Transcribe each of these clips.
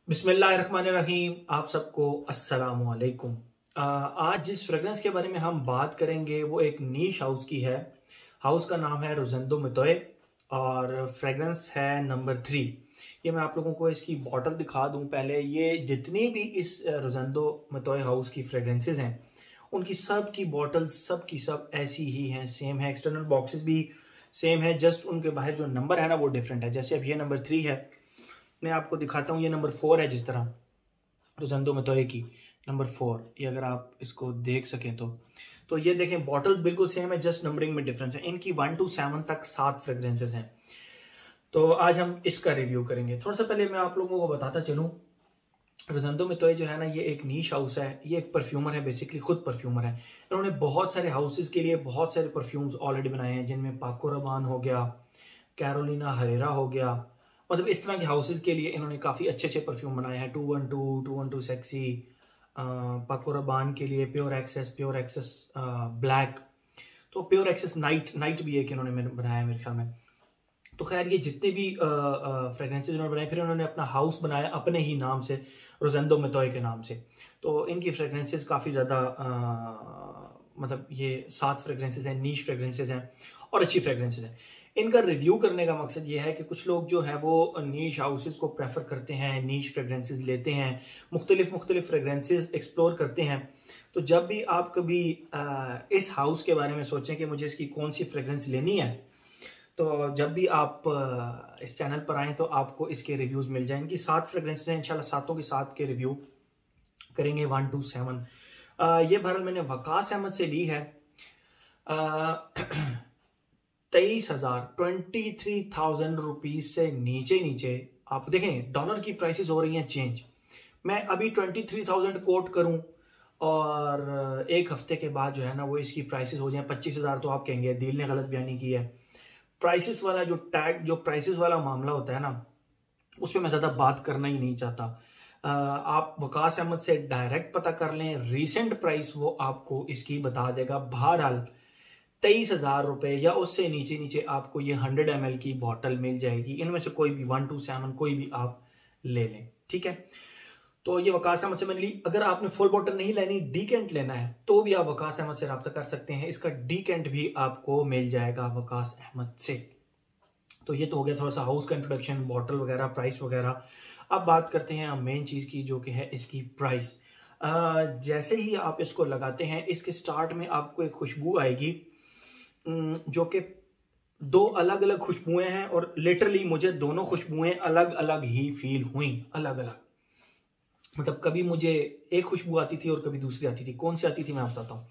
बिस्मिल्लाहिर्रहमानिर्रहीम। आप सबको अस्सलामु अलैकुम। आज जिस फ्रेगरेंस के बारे में हम बात करेंगे वो एक नीश हाउस की है। हाउस का नाम है रोजेंदो मितोय और फ्रेगरेंस है नंबर 3। ये मैं आप लोगों को इसकी बॉटल दिखा दूं पहले। ये जितनी भी इस रोजेंदो मितोय हाउस की फ्रेगरेंसेज हैं उनकी सब की बॉटल सब की सब ऐसी ही हैं, सेम है। एक्सटर्नल बॉक्सेस भी सेम है, जस्ट उनके बाहर जो नंबर है ना वो डिफरेंट है। जैसे अब ये नंबर 3 है, मैं आपको दिखाता हूँ। ये नंबर 4 है, जिस तरह रोजेंदो मितोय की नंबर 4, ये अगर आप इसको देख सकें तो ये देखें, बॉटल्स बिल्कुल सेम है, जस्ट नंबरिंग में डिफरेंस है। इनकी 1 to 7 तक 7 फ्रेग्रेंसेस हैं। तो आज हम इसका रिव्यू करेंगे। थोड़ा सा पहले मैं आप लोगों को बताता चलूँ, रोजेंदो मितोय जो है ना, ये एक नीश हाउस है। ये एक परफ्यूमर है, बेसिकली खुद परफ्यूमर है। इन्होंने बहुत सारे हाउसेस के लिए बहुत सारे परफ्यूम्स ऑलरेडी बनाए हैं, जिनमें पाको रबान हो गया, कैरोलिना हरेरा हो गया, मतलब इस तरह के हाउसेस के लिए इन्होंने काफ़ी अच्छे अच्छे परफ्यूम बनाए हैं। 212 सेक्सी, पाको रबान के लिए प्योर एक्सेस ब्लैक, तो प्योर एक्सेस नाइट भी एक इन्होंने बनाया है मेरे ख्याल में। तो खैर, ये जितने भी फ्रेग्रेंसेज उन्होंने बनाए, फिर उन्होंने अपना हाउस बनाया अपने ही नाम से, रोजेंदो मितोय के नाम से। तो इनकी फ्रेग्रेंसेज काफ़ी ज़्यादा मतलब ये 7 फ्रेग्रेंसेज हैं, नीश फ्रेग्रेंसेज हैं और अच्छी फ्रेग्रेंसेज हैं। इनका रिव्यू करने का मकसद ये है कि कुछ लोग जो है वो नीश हाउसेस को प्रेफर करते हैं, नीश फ्रेग्रेंसेज लेते हैं, मुख्तलिफ फ्रेग्रेंसेज एक्सप्लोर करते हैं। तो जब भी आप कभी इस हाउस के बारे में सोचें कि मुझे इसकी कौन सी फ्रेग्रेंस लेनी है, तो जब भी आप इस चैनल पर आएँ तो आपको इसके रिव्यूज़ मिल जाएंगे। इनकी 7 फ्रेग्रेंसेज हैं, इंशाल्लाह सातों के साथ के रिव्यू करेंगे 1 to 7। ये भरल मैंने वकास अहमद से ली है। 23,000 रुपीज से नीचे आप देखें, डॉलर की प्राइसेस हो रही हैं चेंज। मैं अभी 23,000 कोट करूं और एक हफ्ते के बाद जो है ना वो इसकी प्राइसेस हो जाए 25,000, तो आप कहेंगे दिल ने गलत बयानी की है। प्राइसेस वाला जो प्राइसेस वाला मामला होता है ना, उस पर मैं ज़्यादा बात करना ही नहीं चाहता। आप वकास अहमद से डायरेक्ट पता कर लें, रीसेंट प्राइस वो आपको इसकी बता देगा। बहरहाल 23,000 रुपए या उससे नीचे आपको ये 100 ml की बॉटल मिल जाएगी। इनमें से कोई भी 1 to 7 कोई भी आप ले लें, ठीक है। तो ये वकास अहमद से मैंने ली। अगर आपने फुल बॉटल नहीं लेनी, डीकेंट लेना है, तो भी आप वकास अहमद से रब्ता कर सकते हैं। इसका डीकेंट भी आपको मिल जाएगा वकास अहमद से। तो ये तो हो गया थोड़ा सा हाउस का इंट्रोडक्शन, बॉटल वगैरह, प्राइस वगैरह। अब बात करते हैं मेन चीज़ की, जो कि है इसकी प्राइस। जैसे ही आप इसको लगाते हैं, इसके स्टार्ट में आपको एक खुशबू आएगी, जो कि 2 अलग अलग खुशबुएं हैं, और लिटरली मुझे दोनों खुशबुएं अलग अलग ही फील हुई। अलग अलग मतलब कभी मुझे एक खुशबू आती थी और कभी दूसरी आती थी। कौन सी आती थी मैं बताता हूँ।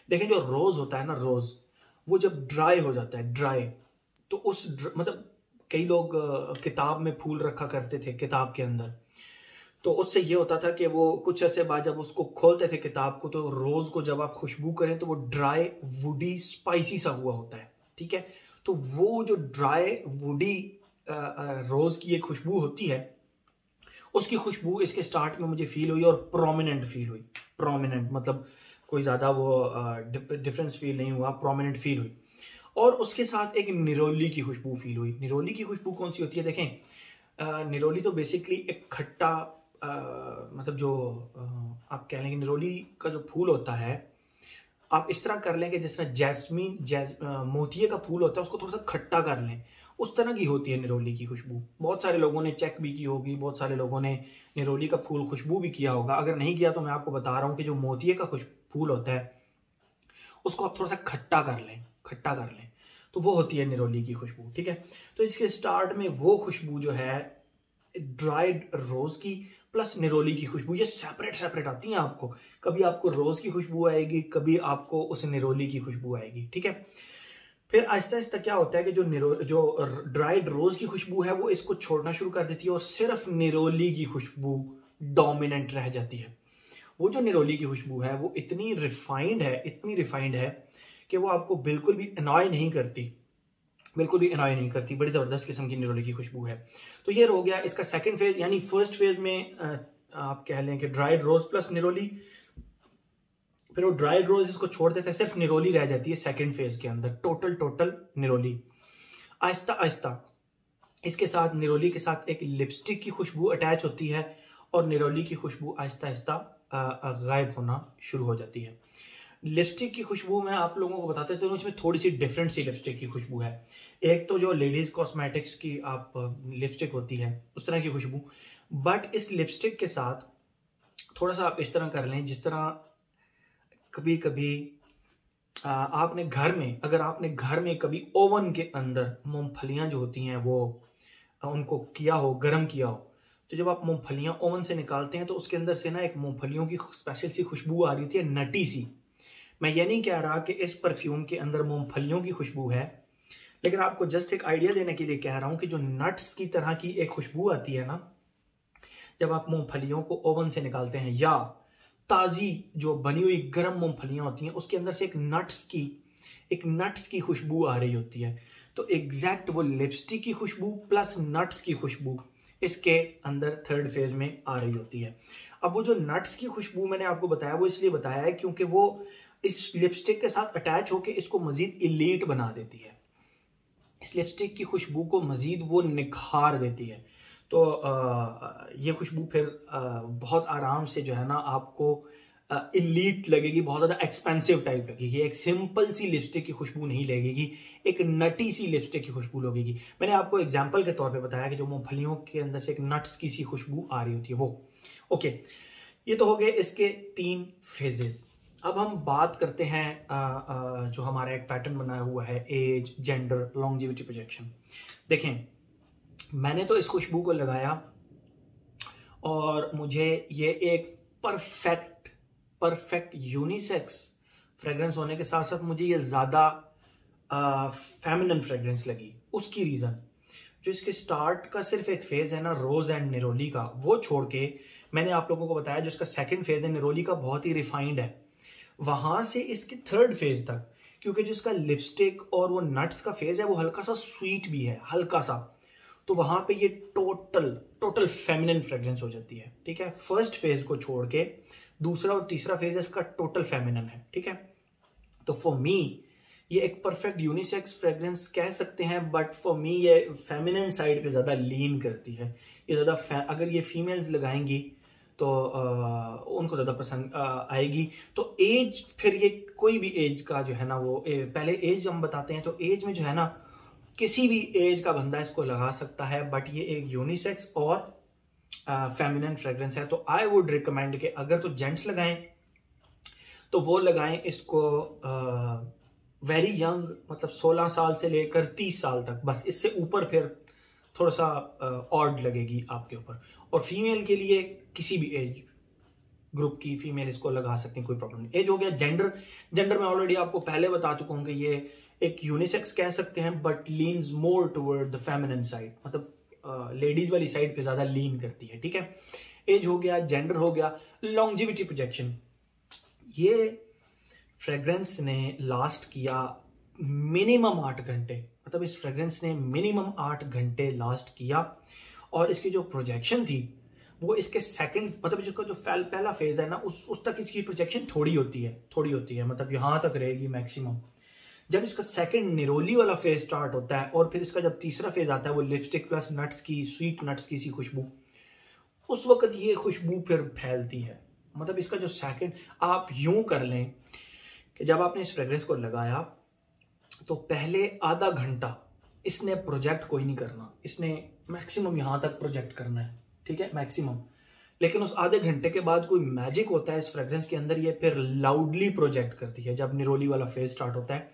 देखें, जो रोज होता है ना, रोज वो जब ड्राई हो जाता है, ड्राई, तो मतलब कई लोग किताब में फूल रखा करते थे किताब के अंदर, तो उससे ये होता था कि वो कुछ ऐसे बाद जब उसको खोलते थे किताब को, तो रोज को जब आप खुशबू करें तो वो ड्राई वुडी स्पाइसी सा हुआ होता है, ठीक है। तो वो जो ड्राई वुडी रोज की एक खुशबू होती है, उसकी खुशबू इसके स्टार्ट में मुझे फील हुई और प्रोमिनेंट फील हुई। प्रोमिनेंट मतलब कोई ज्यादा वो डिफरेंस फील नहीं हुआ, प्रोमिनेंट फील हुई। और उसके साथ एक निरोली की खुशबू फील हुई। निरोली की खुशबू कौन सी होती है? देखें, निरोली तो बेसिकली एक खट्टा मतलब जो आप कह लेंगे, निरोली का जो फूल होता है, आप इस तरह कर लें कि जिस तरह मोतिये का फूल होता है, उसको थोड़ा सा खट्टा कर लें, उस तरह की होती है निरोली की खुशबू। बहुत सारे लोगों ने चेक भी की होगी, बहुत सारे लोगों ने निरोली का फूल खुशबू भी किया होगा। अगर नहीं किया तो मैं आपको बता रहा हूँ कि जो मोतिये का फूल होता है, उसको आप थोड़ा सा खट्टा कर लें, तो वो होती है निरोली की खुशबू, ठीक है। तो इसके स्टार्ट में वो खुशबू जो है ड्राइड रोज की प्लस निरोली की खुशबू, ये सेपरेट आती है आपको। कभी आपको रोज की खुशबू आएगी, कभी आपको उस निरोली की खुशबू आएगी, ठीक है। फिर आहिस्ता आहिस्ता क्या होता है कि जो ड्राइड रोज की खुशबू है वो इसको छोड़ना शुरू कर देती है, और सिर्फ निरोली की खुशबू डोमिनेंट रह जाती है। वो जो निरोली की खुशबू है वो इतनी रिफाइंड है कि वो आपको बिल्कुल भी अनॉय नहीं करती, बड़ी ज़बरदस्त किस्म की निरोली की खुशबू है। तो ये हो गया इसका सेकंड फेज। यानी फर्स्ट फेज में आप कह लें कि ड्राइड रोज प्लस निरोली, फिर वो ड्राइड रोज इसको छोड़ देते हैं, सिर्फ निरोली रह जाती है सेकंड फेज के अंदर, टोटल निरोली। आहिस्ता आहिस्ता इसके साथ, निरोली के साथ एक लिपस्टिक की खुशबू अटैच होती है, और निरोली की खुशबू आहिस्ता आहिस्ता गायब होना शुरू हो जाती है। लिपस्टिक की खुशबू मैं आप लोगों को बताते चलूँ, इसमें थोड़ी सी डिफरेंट सी लिपस्टिक की खुशबू है। एक तो जो लेडीज़ कॉस्मेटिक्स की आप लिपस्टिक होती है उस तरह की खुशबू, बट इस लिपस्टिक के साथ थोड़ा सा आप इस तरह कर लें, जिस तरह कभी कभी आपने घर में, अगर आपने घर में कभी ओवन के अंदर मूंगफलियां जो होती हैं वो उनको किया हो, गर्म किया हो, तो जब आप मूंगफलियां ओवन से निकालते हैं तो उसके अंदर से ना एक मूंगफलियों की स्पेशल सी खुशबू आ रही होती है, नटी सी। मैं ये नहीं कह रहा कि इस परफ्यूम के अंदर मूंगफलियों की खुशबू है, लेकिन आपको जस्ट एक आइडिया देने के लिए कह रहा हूं कि जो नट्स की तरह की एक खुशबू आती है ना जब आप मूंगफलियों को ओवन से निकालते हैं, या ताजी जो बनी हुई गर्म मूंगफलियां होती हैं उसके अंदर से एक नट्स की खुशबू आ रही होती है, तो एग्जैक्ट वो लिपस्टिक की खुशबू प्लस नट्स की खुशबू इसके अंदर थर्ड फेज में आ रही होती है। अब वो जो नट्स की खुशबू मैंने आपको बताया वो इसलिए बताया है क्योंकि वो इस लिपस्टिक के साथ अटैच होकर इसको मजीद इलीट बना देती है, इस लिपस्टिक की खुशबू को मजीद वो निखार देती है। तो ये खुशबू फिर बहुत आराम से जो है ना आपको इलीट लगेगी, बहुत ज़्यादा एक्सपेंसिव टाइप लगेगी। एक सिंपल सी लिपस्टिक की खुशबू नहीं लगेगी, एक नटी सी लिपस्टिक की खुशबू लगेगी। मैंने आपको एग्जांपल के तौर पे बताया कि जो मूंगफलियों के अंदर से एक नट्स की सी खुशबू आ रही होती है वो। ओके, ये तो हो गए इसके 3 फेजेस। अब हम बात करते हैं जो हमारा एक पैटर्न बनाया हुआ है, एज, जेंडर, लॉन्जेविटी, प्रोजेक्शन। देखें, मैंने तो इस खुशबू को लगाया और मुझे ये एक परफेक्ट यूनिसेक्स फ्रेग्रेंस होने के साथ साथ मुझे ये ज़्यादा फेमिनिन फ्रेग्रेंस लगी। उसकी रीज़न, जो इसके स्टार्ट का सिर्फ एक फेज है ना रोज एंड निरोली का, वो छोड़ के मैंने आप लोगों को बताया जो इसका सेकंड फेज है निरोली का बहुत ही रिफाइंड है, वहां से इसके थर्ड फेज तक, क्योंकि जो इसका लिपस्टिक और वो नट्स का फेज है वो हल्का सा स्वीट भी है, हल्का सा, तो वहां पे ये टोटल फेमिनिन फ्रेग्रेंस हो जाती है। ठीक है, फर्स्ट फेज को छोड़ के दूसरा और तीसरा फेज इसका टोटल फेमिनिन है। ठीक है, तो फॉर मी ये एक परफेक्ट यूनिसेक्स फ्रेग्रेंस कह सकते हैं, बट फॉर मी ये फेमिनिन साइड पे ज़्यादा लीन करती है। ये ज़्यादा अगर ये फीमेल्स लगाएंगी तो उनको ज़्यादा पसंद आएगी। तो एज, फिर ये कोई भी एज का जो है ना वो पहले एज हम बताते हैं, तो एज में जो है ना किसी भी एज का बंदा इसको लगा सकता है, बट ये एक यूनिसेक्स और फेमिनिन फ्रेग्रेंस है। तो आई वुड रिकमेंड कि अगर तो जेंट्स लगाएं तो वो लगाएं इसको वेरी यंग, मतलब 16 साल से लेकर 30 साल तक, बस इससे ऊपर फिर थोड़ा सा ऑड लगेगी आपके ऊपर। और फीमेल के लिए किसी भी एज ग्रुप की फीमेल इसको लगा सकती हैं, कोई प्रॉब्लम नहीं। एज हो गया। जेंडर में ऑलरेडी आपको पहले बता चुका हूं कि ये एक यूनिसेक्स कह सकते हैं, but leans more toward the feminine side, मतलब लेडीज वाली साइड पे ज्यादा लीन करती है। ठीक है, एज हो गया, जेंडर हो गया। लॉन्जेविटी प्रोजेक्शन, ये फ्रेग्रेंस ने लास्ट किया मिनिमम 8 घंटे, मतलब इस फ्रेग्रेंस ने मिनिमम 8 घंटे लास्ट किया। और इसकी जो प्रोजेक्शन थी वो इसके सेकंड, मतलब जिसका जो पहला फेज है ना उस तक इसकी प्रोजेक्शन थोड़ी होती है, मतलब यहाँ तक रहेगी मैक्सिमम। जब इसका सेकंड निरोली वाला फेज स्टार्ट होता है और फिर इसका जब तीसरा फेज आता है वो लिपस्टिक प्लस नट्स की, स्वीट नट्स की सी खुशबू, उस वक्त ये खुशबू फिर फैलती है। मतलब इसका जो सेकंड, आप यूं कर लें कि जब आपने इस फ्रेग्रेंस को लगाया तो पहले आधा घंटा इसने प्रोजेक्ट कोई नहीं करना, इसने मैक्सिमम यहां तक प्रोजेक्ट करना है। ठीक है, मैक्सिमम। लेकिन उस आधे घंटे के बाद कोई मैजिक होता है इस फ्रेग्रेंस के अंदर, ये फिर लाउडली प्रोजेक्ट करती है। जब निरोली वाला फेज स्टार्ट होता है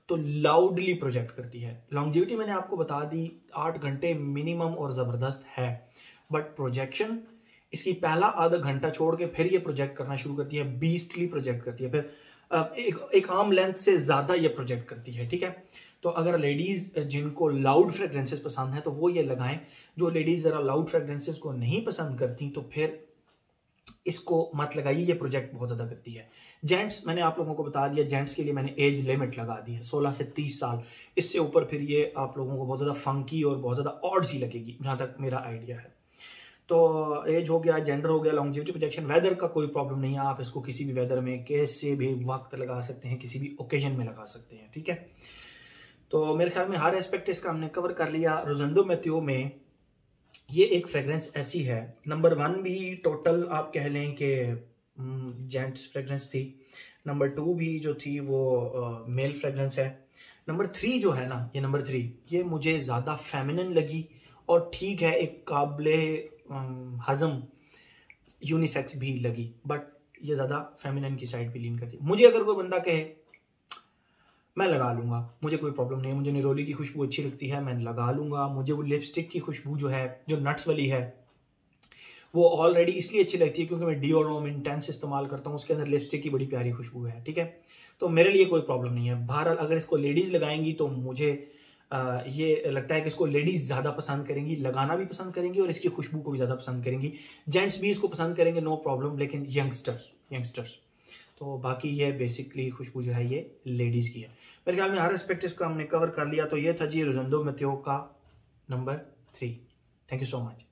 तो लाउडली प्रोजेक्ट करती है। लॉन्जेविटी मैंने आपको बता दी 8 घंटे मिनिमम और ज़बरदस्त है, बट प्रोजेक्शन इसकी पहला आधा घंटा छोड़ के फिर ये प्रोजेक्ट करना शुरू करती है, बीस्टली प्रोजेक्ट करती है, फिर एक आर्म लेंथ से ज़्यादा ये प्रोजेक्ट करती है। ठीक है, तो अगर लेडीज़ जिनको लाउड फ्रेग्रेंसेस पसंद है तो वो ये लगाएं। जो लेडीज़ ज़रा लाउड फ्रेग्रेंसेस को नहीं पसंद करती तो फिर इसको मत लगाइए, ये प्रोजेक्ट बहुत ज़्यादा करती है। जेंट्स, मैंने आप लोगों को बता दिया, जेंट्स के लिए मैंने एज लिमिट लगा दी है 16 से 30 साल। इससे ऊपर फिर ये आप लोगों को बहुत ज़्यादा फंकी और बहुत ज़्यादा ऑड सी लगेगी, जहाँ तक मेरा आइडिया है। तो एज हो गया, जेंडर हो गया, लॉन्जेविटी प्रोजेक्शन। वेदर का कोई प्रॉब्लम नहीं है, आप इसको किसी भी वेदर में कैसे भी वक्त लगा सकते हैं, किसी भी ओकेजन में लगा सकते हैं। ठीक है, तो मेरे ख्याल में हर एस्पेक्ट इसका हमने कवर कर लिया। रोज़ेंडो मैथ्यू में ये एक फ्रेग्रेंस ऐसी है, नंबर 1 भी टोटल आप कह लें कि जेंट्स फ्रेग्रेंस थी, नंबर 2 भी जो थी वो मेल फ्रेग्रेंस है, नंबर 3 जो है ना, ये नंबर 3 ये मुझे ज़्यादा फेमिनिन लगी और ठीक है एक काबिले हज़म यूनिसेक्स भी लगी, बट ये ज़्यादा फेमिनिन की साइड भी लीन करती है। मुझे अगर कोई बंदा कहे मैं लगा लूँगा, मुझे कोई प्रॉब्लम नहीं है, मुझे निरोली की खुशबू अच्छी लगती है, मैं लगा लूँगा। मुझे वो लिपस्टिक की खुशबू जो है, जो नट्स वाली है, वो ऑलरेडी इसलिए अच्छी लगती है क्योंकि मैं डिओड्रेंट इंटेंस इस्तेमाल करता हूँ, उसके अंदर लिपस्टिक की बड़ी प्यारी खुशबू है, ठीक है। तो मेरे लिए कोई प्रॉब्लम नहीं है। बहरहाल अगर इसको लेडीज़ लगाएंगी तो मुझे ये लगता है कि इसको लेडीज़ ज़्यादा पसंद करेंगी, लगाना भी पसंद करेंगी और इसकी खुशबू को भी ज़्यादा पसंद करेंगी। जेंट्स भी इसको पसंद करेंगे, नो प्रॉब्लम, लेकिन यंगस्टर्स तो बाकी ये बेसिकली खुशबू जो है ये लेडीज़ की है। मेरे ख्याल में हर एस्पेक्ट इसका हमने कवर कर लिया। तो ये था जी रोज़ेंडो मैथ्यू का number 3। Thank you so much.